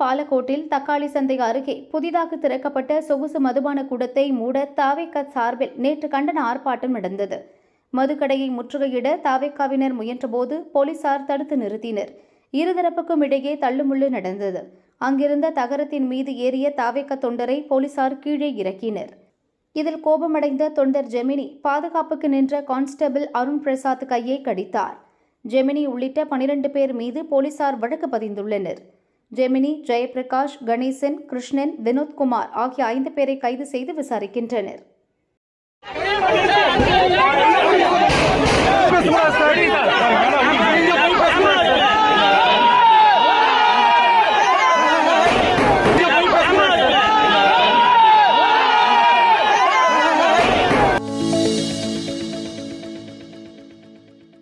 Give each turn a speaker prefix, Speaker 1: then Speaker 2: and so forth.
Speaker 1: பாலக்கோட்டில் தக்காளி சந்தை அருகே புதிதாக திறக்கப்பட்ட சொகுசு மதுபான கூடத்தை மூட தாவேகா சார்பில் நேற்று கண்டன ஆர்ப்பாட்டம் நடந்தது. மதுக்கடையை முற்றுகையிட தாவேகாவினர் முயன்றபோது போலீசார் தடுத்து நிறுத்தினர். இருதரப்புக்கும் இடையே தள்ளுமுள்ளு நடந்தது. அங்கிருந்த தகரத்தின் மீது ஏறிய தாவேகா தொண்டரை போலீசார் கீழே இறக்கினர். இதில் கோபமடைந்த தொண்டர் ஜெமினி பாதுகாப்புக்கு நின்ற கான்ஸ்டபிள் அருண் பிரசாத் கையை கடித்தார். ஜெமினி உள்ளிட்ட 12 பேர் மீது போலீசார் வழக்கு பதிந்துள்ளனர். ஜெமினி, ஜெயபிரகாஷ், கணேசன், கிருஷ்ணன், வினோத்குமார் ஆகிய 5 பேரை கைது செய்து விசாரிக்கின்றனர்.